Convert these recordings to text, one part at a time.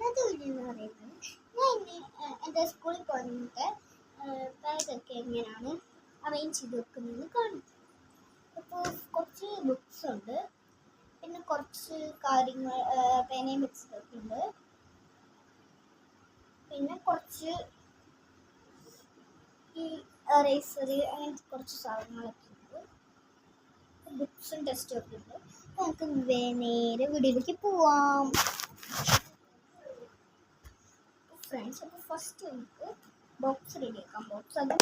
ഇന്നത്തെ വീഡിയോ എന്ന് പറയുന്നത് ഞാൻ എൻ്റെ സ്കൂളിൽ പോയിട്ട് ബാഗൊക്കെ എങ്ങനെയാണ് അറേഞ്ച് ചെയ്ത് വെക്കുന്നതെന്ന് കാണിക്കും. അപ്പോൾ കുറച്ച് ബുക്സ് ഉണ്ട്, പിന്നെ കുറച്ച് കാര്യങ്ങൾ പേനയും ബുക്സൊക്കെ ഉണ്ട്, പിന്നെ കുറച്ച് ഈ എറേസർ അങ്ങനത്തെ കുറച്ച് സാധനങ്ങളൊക്കെ ഉണ്ട്, ബുക്സും ടെസ്റ്റും ഒക്കെ ഉണ്ട്. നമുക്ക് നേരെ വീഡിയോയിലേക്ക് പോവാം ഫ്രണ്ട്സ്. അപ്പോൾ ഫസ്റ്റ് നമുക്ക് ബോക്സ് റെഡിയാക്കാം. ബോക്സ് അത്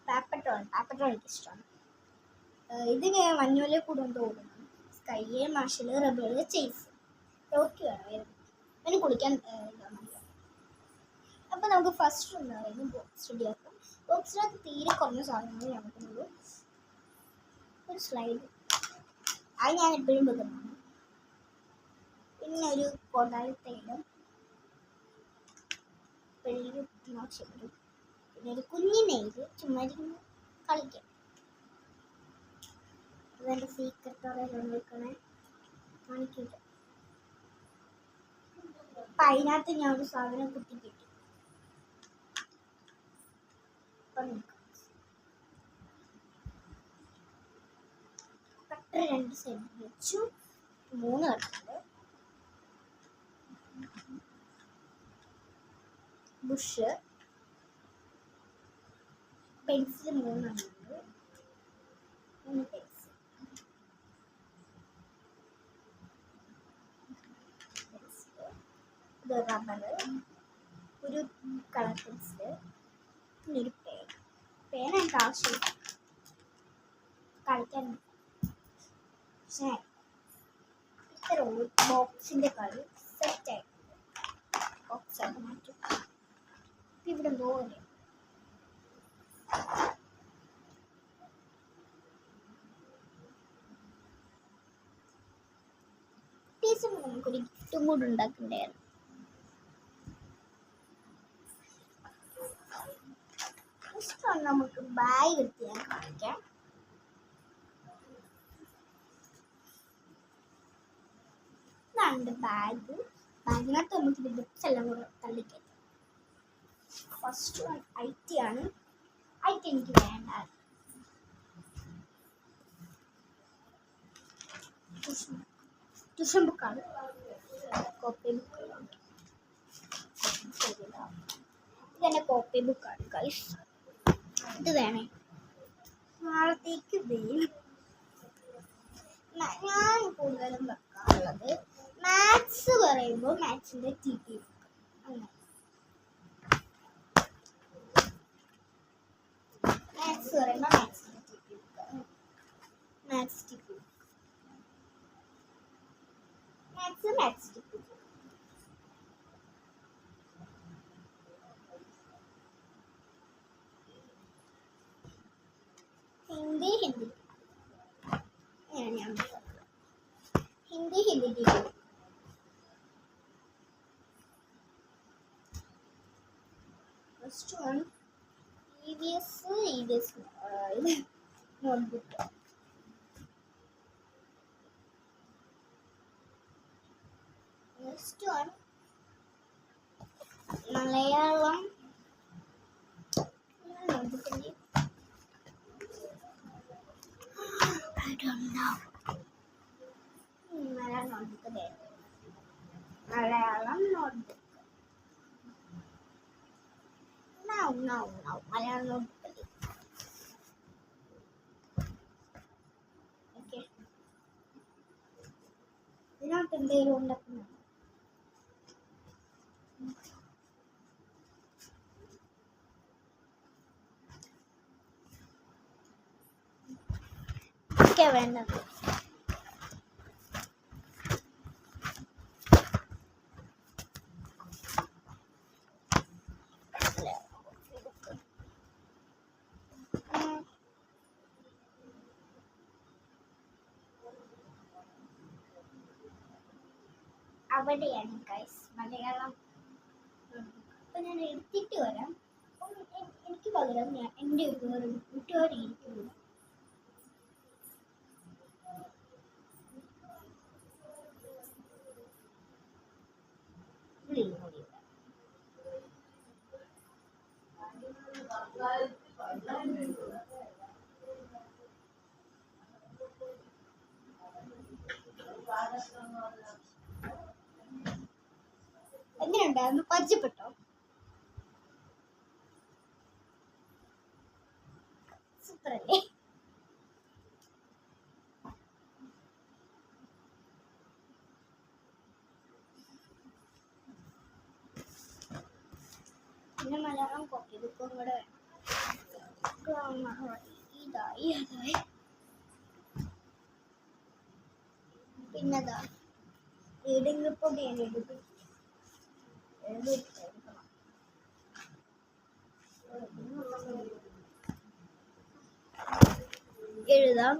പേപ്പർ ടോൾ എനിക്ക് ഇഷ്ടമാണ്. ഇത് ഞാൻ മഞ്ഞുവലെ കൂടെ തോന്നുന്നു. സ്കൈ മാർഷൽ റബിൾ ചേസ് ടോക്കി വേണം അതിന് കുളിക്കാൻ മതി. അപ്പോൾ നമുക്ക് ഫസ്റ്റ് എന്ന് പറയുന്നത് ബോക്സ് റെഡിയാക്കാം. ബോക്സിനകത്ത് തീരെ കുറഞ്ഞ സാധനങ്ങൾ നമുക്കുള്ളൂ. ഒരു സ്ലൈഡ് അത് ഞാൻ എപ്പോഴും വെക്കുന്നതാണ്. പിന്നെ ഒരു കൊടാലത്തേലും പിന്നെ ഒരു കുഞ്ഞു നെയ്ത് ചുമ്മാ കളിക്കാം. അതെൻ്റെ സീക്രട്ടോടെ വെക്കണേ കാണിക്കില്ല. അപ്പം അതിനകത്ത് ഞാൻ ഒരു സാധനം കുത്തിക്കിട്ടി. കട്ടർ 2 സൈഡിൽ വെച്ചു. 3 കട്ടുണ്ട്. ബുഷ് പെൻസിൽ 3 ഉണ്ട്. 3 പെൻസിൽ. ഇത് റബ്ബർ, ഒരു കളർ പെൻസിൽ, പിന്നെ ഒരു പേന എനിക്ക് ആവശ്യമില്ല കളിക്കാൻ. പക്ഷേ ഇത്ര ബോക്സിൻ്റെ കളി സെറ്റായിട്ടുണ്ട്. ബോക്സ് ആയിട്ട് മാറ്റും. ഇവിടെ പോലെ ടീച്ചറിന് നമുക്കൊരു ഗിഫ്റ്റും കൂടെ ഉണ്ടാക്കണ്ടായിരുന്നു. ഇഷ്ടമാണ്. നമുക്ക് ബാഗ് എടുത്ത് ഞാൻ കാണിക്കാം. ഇതാണ് ബാഗ്. ബാഗിനകത്ത് നമുക്കിത് ബുക്സ് എല്ലാം കൂടെ തള്ളിക്കയറ്റാം. ഫസ്റ്റ് വൺ ഐറ്റി ആണ്. ഐറ്റി എനിക്ക് വേണ്ട. ട്യൂഷൻ ബുക്കാണ്. കോപ്പി ബുക്കുകളുണ്ട്. ഇതെൻ്റെ കോപ്പി ബുക്കാണ് ഗൈസ്. ഇത് വേണേ നാളത്തേക്ക് വരും. ഞാൻ കൂടുതലും വെക്കാറുള്ളത് മാത്സ് പറയുമ്പോൾ മാത്സിൻ്റെ ടി പി ബുക്ക്. അങ്ങനെ മാത്സ് പറയുമ്പോൾ മാത്സിൻ്റെ T P book. Maths T P book. Maths T P book. Hindi ഞാൻ Hindi T P. First one EVS notebook. Next one Malayalam നോട്ട്ബുക്കിൻ്റെ Malayalam notebook. Malayalam notebook. Okay, ഇതിനകത്ത് എന്തെങ്കിലും ഉണ്ടാക്കുന്നു. ഒക്കെ വേണ്ടത് അവിടെയാണ് ഗൈസ് മലയാളം. അപ്പം ഞാൻ എടുത്തിട്ട് വരാം. എനിക്ക് പകരം ഞാൻ എൻ്റെ ഒരു കൂട്ടുകാരി ഇരിക്കുന്നു. കൂടി ഇടാം. എങ്ങനെയുണ്ടായിരുന്നു? പരിചയപ്പെട്ടോ? സൂപ്പർ അല്ലേ? പിന്നെ മലയാളം കോപ്പി ബുക്കും കൂടെ ഇതായി അതായി. പിന്നെതാ റീഡിംഗ് പൊടി ഞാൻ എഴുതണം. എഴുതാം.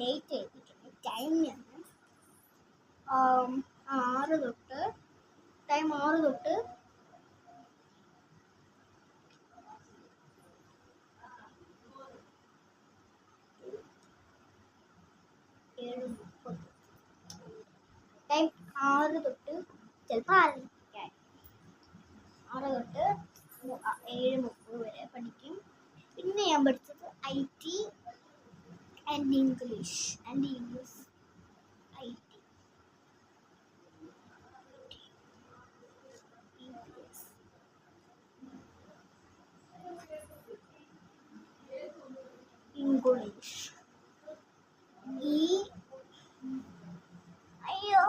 ഡേറ്റ് എഴുതിയിട്ടുണ്ട്. ടൈം ഞാൻ 6 തൊട്ട് ടൈം 6 തൊട്ട് 7:30. ടൈം 6 തൊട്ട് ചിലപ്പോൾ 6 തൊട്ട് 7:30 വരെ പഠിക്കും. പിന്നെ ഞാൻ പഠിച്ചത് IT and English IT English അയ്യോ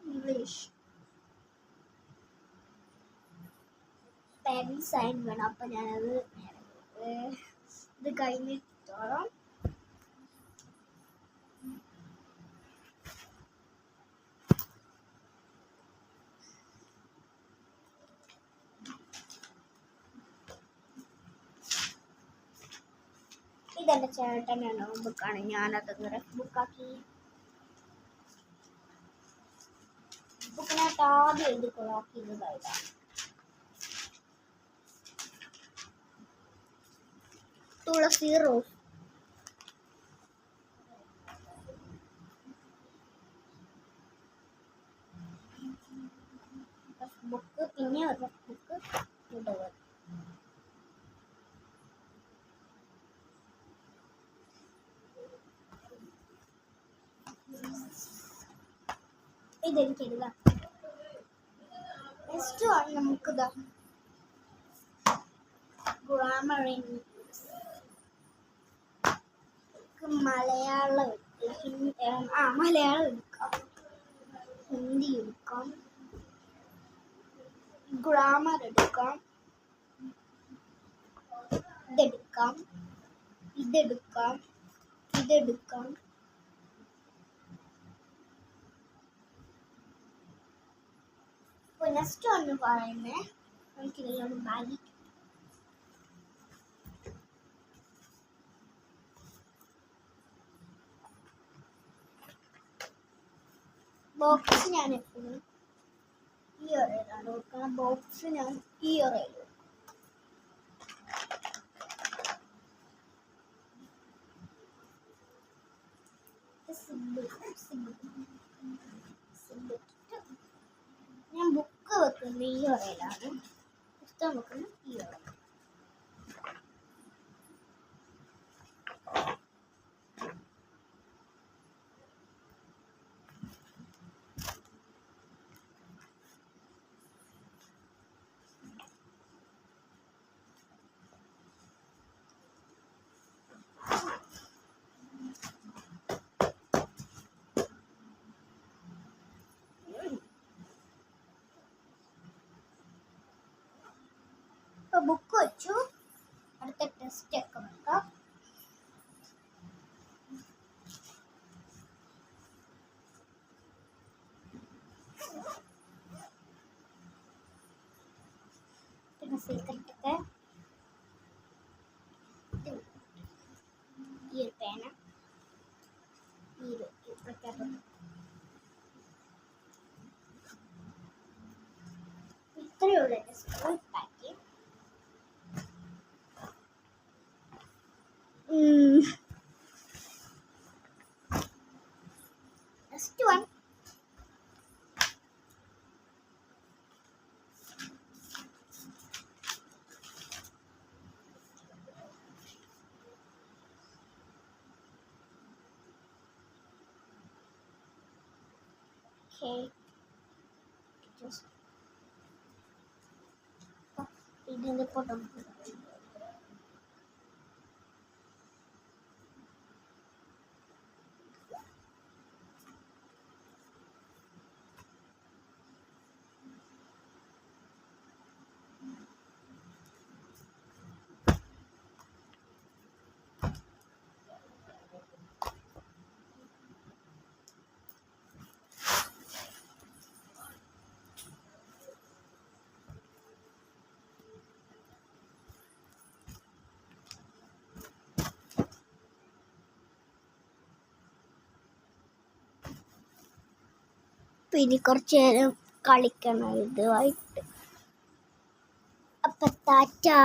ഇംഗ്ലീഷ് പെൻ സൈൻ വേണം. അപ്പം ഞാനത് ഇത് കഴിഞ്ഞിട്ടോളാം. ഇതെൻ്റെ ചേട്ടൻ്റെ നോട്ട്ബുക്കാണ്. ഞാനത് റഫ് ബുക്കാക്കി. ബുക്കിനകത്ത് ആദ്യം എഴുതി കൊളാക്കിയതായിട്ടാണ്. തുളസി റോസ് ബുക്ക്. പിന്നെ ഒരു ബുക്ക് ഇടുക. ഇതെനിക്ക് എഴുതാം. നെക്സ്റ്റ് ആണ് നമുക്ക് ഗ്രാമർ മലയാളം മലയാളം എടുക്കാം, ഹിന്ദി എടുക്കാം, ഗ്രാമർ എടുക്കാം, ഇതെടുക്കാം, ഇതെടുക്കാം, ഇതെടുക്കാം. അപ്പോൾ നെക്സ്റ്റ് ഒന്ന് പറയുന്നത് നമുക്കിതെല്ലാം ബാഗി ബോക്സ്. ഞാൻ എപ്പോഴും ഈ ഒരയിലാണ് വെക്കണം. ബോക്സ് ഞാൻ ഈ ഒരയിൽ വെക്കും. ഞാൻ ബുക്ക് വെക്കുന്നത് ഈ ഒരയിലാണ്, പുസ്തകം വെക്കുന്നത് ഈ ഒരയിൽ. ബുക്ക് വെച്ചു. അടുത്ത റെസ്റ്റ് ഒക്കെ വെക്കാം. പിന്നെ സീക്രട്ടൊക്കെ ഈ ഒരു പേന, ഈ ഒരു പ്രത്യേക ഇത്രയുള്ള സ്കൂൾ പാക്ക്. നെക്സ്റ്റ് വൺ ഇതിന്റെ ഫോട്ടോ പിന്നെ കുറച്ച് നേരം കളിക്കണം ഇതുമായിട്ട്. അപ്പം ടാറ്റാ.